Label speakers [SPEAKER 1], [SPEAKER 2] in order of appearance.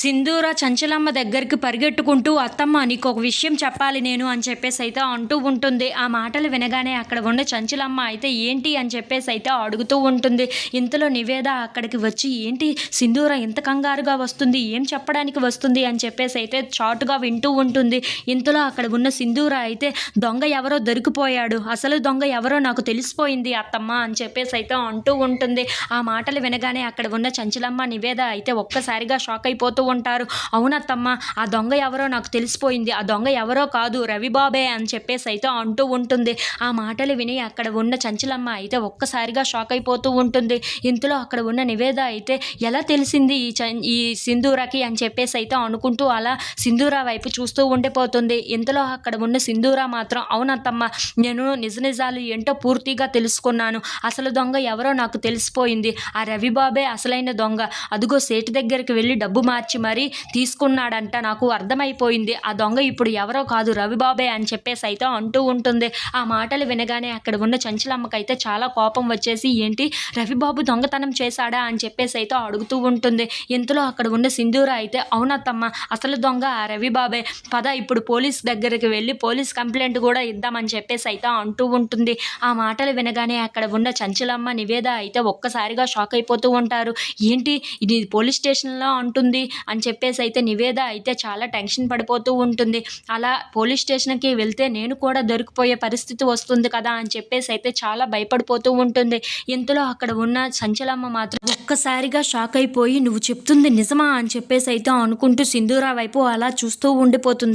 [SPEAKER 1] సింధూర చంచలమ్మ దగ్గరికి పరిగెట్టుకుంటూ అత్తమ్మ నీకు ఒక విషయం చెప్పాలి నేను అని చెప్పేసి అయితే అంటూ ఉంటుంది. ఆ మాటలు వినగానే అక్కడ ఉన్న చంచలమ్మ అయితే ఏంటి అని చెప్పేసి అయితే అడుగుతూ ఉంటుంది. ఇంతలో నివేద అక్కడికి వచ్చి ఏంటి సింధూర ఇంత కంగారుగా వస్తుంది, ఏం చెప్పడానికి వస్తుంది అని చెప్పేసి అయితే చాటుగా వింటూ ఉంటుంది. ఇంతలో అక్కడ ఉన్న సింధూర అయితే దొంగ ఎవరో దొరికిపోయాడు, అసలు దొంగ ఎవరో నాకు తెలిసిపోయింది అత్తమ్మ అని చెప్పేసి అయితే అంటూ ఉంటుంది. ఆ మాటలు వినగానే అక్కడ ఉన్న చంచలమ్మ నివేద అయితే ఒక్కసారిగా షాక్ అయిపోతూ ఉంటారు. అవునత్తమ్మ, ఆ దొంగ ఎవరో నాకు తెలిసిపోయింది, ఆ దొంగ ఎవరో కాదు రవిబాబే అని చెప్పేసి అయితే అంటూ ఉంటుంది. ఆ మాటలు విని అక్కడ ఉన్న చంచలమ్మ అయితే ఒక్కసారిగా షాక్ అయిపోతూ ఉంటుంది. ఇంతలో అక్కడ ఉన్న నివేద అయితే ఎలా తెలిసింది ఈ సింధూరకి అని చెప్పేసి అయితే అనుకుంటూ అలా సింధూర వైపు చూస్తూ ఉండిపోతుంది. ఇంతలో అక్కడ ఉన్న సింధూర మాత్రం అవునత్తమ్మ, నేను నిజ నిజాలు ఏంటో పూర్తిగా తెలుసుకున్నాను, అసలు దొంగ ఎవరో నాకు తెలిసిపోయింది, ఆ రవిబాబే అసలైన దొంగ, అదుగో సేటు దగ్గరికి వెళ్ళి డబ్బు మార్చి మరీ తీసుకున్నాడంట, నాకు అర్థమైపోయింది, ఆ దొంగ ఇప్పుడు ఎవరో కాదు రవిబాబే అని చెప్పేసి అయితే అంటూ ఉంటుంది. ఆ మాటలు వినగానే అక్కడ ఉన్న చంచలమ్మకైతే చాలా కోపం వచ్చేసి ఏంటి రవిబాబు దొంగతనం చేశాడా అని చెప్పేసి అయితే అడుగుతూ ఉంటుంది. ఇంతలో అక్కడ ఉన్న సింధూర అయితే అవునత్తమ్మ, అసలు దొంగ ఆ రవిబాబే, పద ఇప్పుడు పోలీస్ దగ్గరికి వెళ్ళి పోలీస్ కంప్లైంట్ కూడా ఇద్దామని చెప్పేసి అయితే అంటూ ఉంటుంది. ఆ మాటలు వినగానే అక్కడ ఉన్న చంచలమ్మ నివేద అయితే ఒక్కసారిగా షాక్ అయిపోతూ ఉంటారు. ఏంటి ఇది పోలీస్ స్టేషన్లో అంటుంది అని చెప్పేసి అయితే నివేద అయితే చాలా టెన్షన్ పడిపోతూ ఉంటుంది. అలా పోలీస్ స్టేషన్కి వెళ్తే నేను కూడా దొరికిపోయే పరిస్థితి వస్తుంది కదా అని చెప్పేసి అయితే చాలా భయపడిపోతూ ఉంటుంది. ఇంతలో అక్కడ ఉన్న చంచలమ్మ మాత్రం ఒక్కసారిగా షాక్ అయిపోయి నువ్వు చెప్తుంది నిజమా అని చెప్పేసి అయితే అనుకుంటూ సింధూర వైపు అలా చూస్తూ ఉండిపోతుంది.